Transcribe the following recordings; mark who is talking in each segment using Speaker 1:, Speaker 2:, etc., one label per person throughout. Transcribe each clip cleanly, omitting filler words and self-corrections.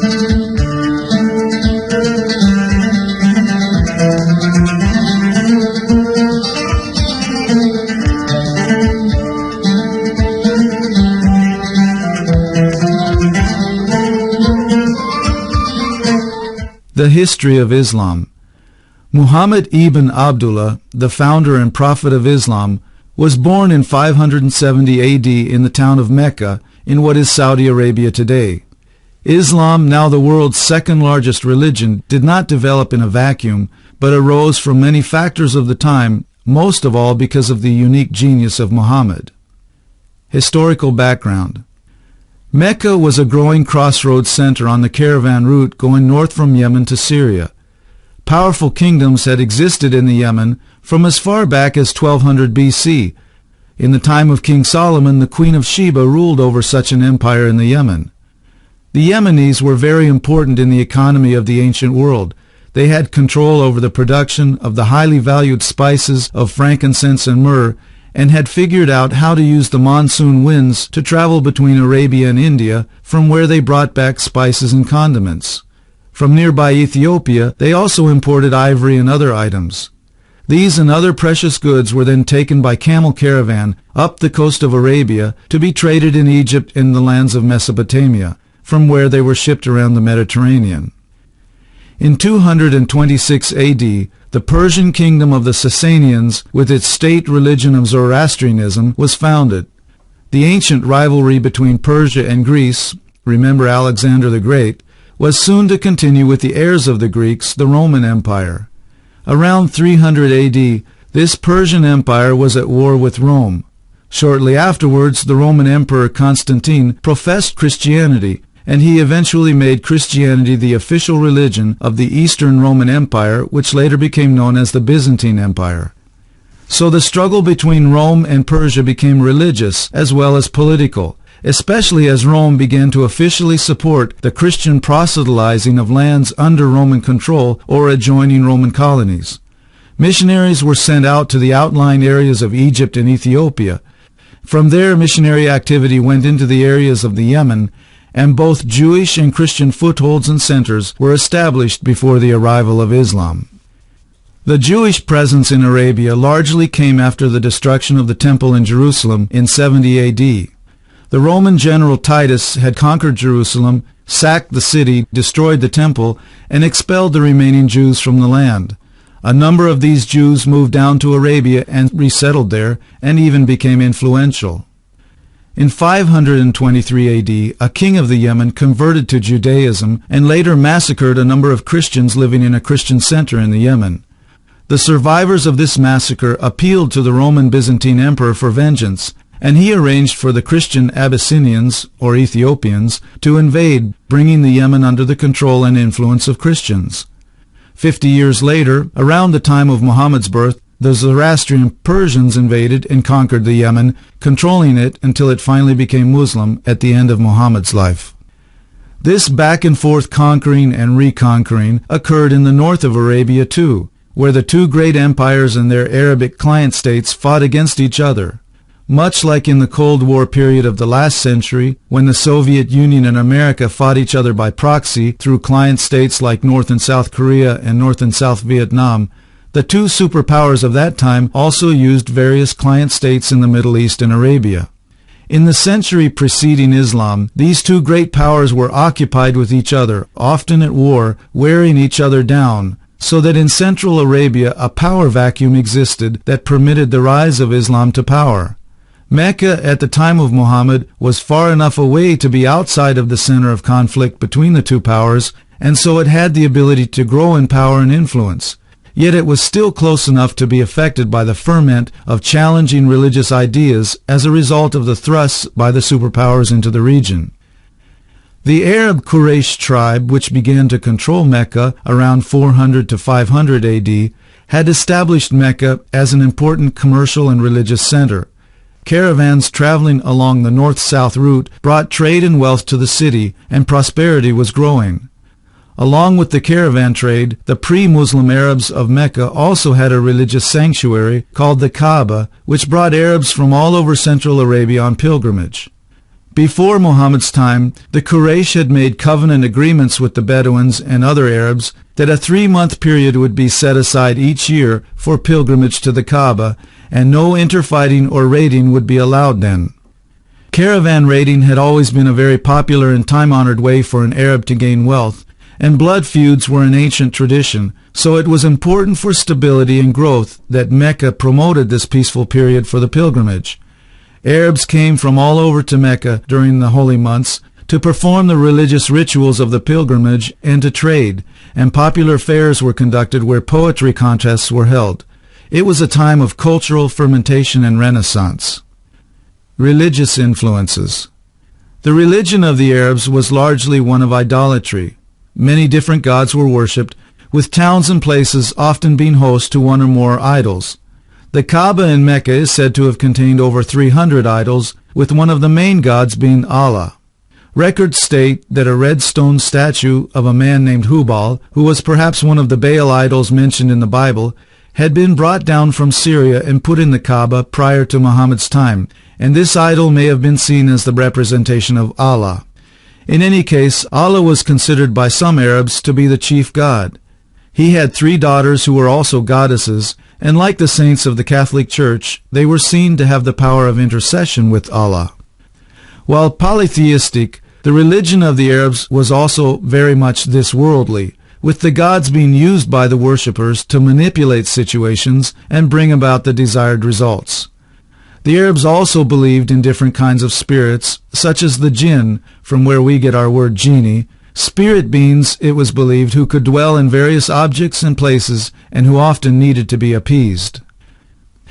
Speaker 1: The history of Islam. Muhammad ibn Abdullah, the founder and prophet of Islam, was born in 570 AD in the town of Mecca in what is Saudi Arabia today. Islam, now the world's second largest religion, did not develop in a vacuum, but arose from many factors of the time, most of all because of the unique genius of Muhammad. Historical background. Mecca was a growing crossroads center on the caravan route going north from Yemen to Syria. Powerful kingdoms had existed in the Yemen from as far back as 1200 BC. In the time of King Solomon, the Queen of Sheba ruled over such an empire in the Yemen. The Yemenis were very important in the economy of the ancient world. They had control over the production of the highly valued spices of frankincense and myrrh, and had figured out how to use the monsoon winds to travel between Arabia and India, from where they brought back spices and condiments. From nearby Ethiopia, they also imported ivory and other items. These and other precious goods were then taken by camel caravan up the coast of Arabia to be traded in Egypt and the lands of Mesopotamia, from where they were shipped around the Mediterranean. In 226 AD, the Persian kingdom of the Sasanians, with its state religion of Zoroastrianism, was founded. The ancient rivalry between Persia and Greece, remember Alexander the Great, was soon to continue with the heirs of the Greeks, the Roman Empire. Around 300 AD, this Persian Empire was at war with Rome. Shortly afterwards, the Roman Emperor Constantine professed Christianity, and he eventually made Christianity the official religion of the Eastern Roman Empire, which later became known as the Byzantine Empire. So the struggle between Rome and Persia became religious as well as political, especially as Rome began to officially support the Christian proselytizing of lands under Roman control or adjoining Roman colonies. Missionaries were sent out to the outlying areas of Egypt and Ethiopia. From there, missionary activity went into the areas of the Yemen, and both Jewish and Christian footholds and centers were established before the arrival of Islam. The Jewish presence in Arabia largely came after the destruction of the Temple in Jerusalem in 70 AD. The Roman general Titus had conquered Jerusalem, sacked the city, destroyed the Temple, and expelled the remaining Jews from the land. A number of these Jews moved down to Arabia and resettled there, and even became influential. In 523 AD, a king of the Yemen converted to Judaism and later massacred a number of Christians living in a Christian center in the Yemen. The survivors of this massacre appealed to the Roman Byzantine emperor for vengeance, and he arranged for the Christian Abyssinians, or Ethiopians, to invade, bringing the Yemen under the control and influence of Christians. 50 years later, around the time of Muhammad's birth, the Zoroastrian Persians invaded and conquered the Yemen, controlling it until it finally became Muslim at the end of Muhammad's life. This back-and-forth conquering and reconquering occurred in the north of Arabia too, where the two great empires and their Arabic client states fought against each other. Much like in the Cold War period of the last century, when the Soviet Union and America fought each other by proxy through client states like North and South Korea and North and South Vietnam, the two superpowers of that time also used various client states in the Middle East and Arabia. In the century preceding Islam, these two great powers were occupied with each other, often at war, wearing each other down, so that in Central Arabia a power vacuum existed that permitted the rise of Islam to power. Mecca at the time of Muhammad was far enough away to be outside of the center of conflict between the two powers, and so it had the ability to grow in power and influence. Yet it was still close enough to be affected by the ferment of challenging religious ideas as a result of the thrusts by the superpowers into the region. The Arab Quraysh tribe, which began to control Mecca around 400 to 500 AD, had established Mecca as an important commercial and religious center. Caravans traveling along the north-south route brought trade and wealth to the city, and prosperity was growing. Along with the caravan trade, the pre-Muslim Arabs of Mecca also had a religious sanctuary called the Kaaba, which brought Arabs from all over Central Arabia on pilgrimage. Before Muhammad's time, the Quraysh had made covenant agreements with the Bedouins and other Arabs that a 3-month period would be set aside each year for pilgrimage to the Kaaba, and no interfighting or raiding would be allowed then. Caravan raiding had always been a very popular and time-honored way for an Arab to gain wealth, and blood feuds were an ancient tradition, so it was important for stability and growth that Mecca promoted this peaceful period for the pilgrimage. Arabs came from all over to Mecca during the holy months to perform the religious rituals of the pilgrimage and to trade, and popular fairs were conducted where poetry contests were held. It was a time of cultural fermentation and renaissance. Religious influences. The religion of the Arabs was largely one of idolatry. Many different gods were worshipped, with towns and places often being host to one or more idols. The Kaaba in Mecca is said to have contained over 300 idols, with one of the main gods being Allah. Records state that a red stone statue of a man named Hubal, who was perhaps one of the Baal idols mentioned in the Bible, had been brought down from Syria and put in the Kaaba prior to Muhammad's time, and this idol may have been seen as the representation of Allah. In any case, Allah was considered by some Arabs to be the chief god. He had 3 daughters who were also goddesses, and like the saints of the Catholic Church, they were seen to have the power of intercession with Allah. While polytheistic, the religion of the Arabs was also very much this worldly, with the gods being used by the worshippers to manipulate situations and bring about the desired results. The Arabs also believed in different kinds of spirits, such as the jinn, from where we get our word genie, spirit beings, it was believed, who could dwell in various objects and places and who often needed to be appeased.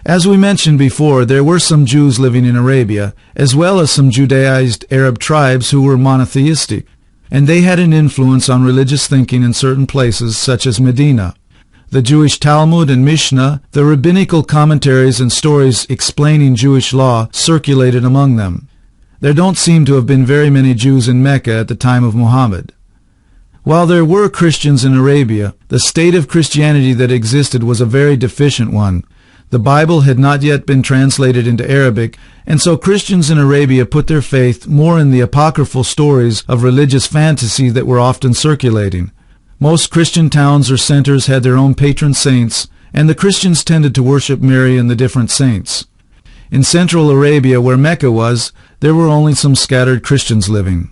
Speaker 1: As we mentioned before, there were some Jews living in Arabia, as well as some Judaized Arab tribes who were monotheistic, and they had an influence on religious thinking in certain places such as Medina. The Jewish Talmud and Mishnah, the rabbinical commentaries and stories explaining Jewish law circulated among them. There don't seem to have been very many Jews in Mecca at the time of Muhammad. While there were Christians in Arabia, the state of Christianity that existed was a very deficient one. The Bible had not yet been translated into Arabic, and so Christians in Arabia put their faith more in the apocryphal stories of religious fantasy that were often circulating. Most Christian towns or centers had their own patron saints, and the Christians tended to worship Mary and the different saints. In central Arabia, where Mecca was, there were only some scattered Christians living.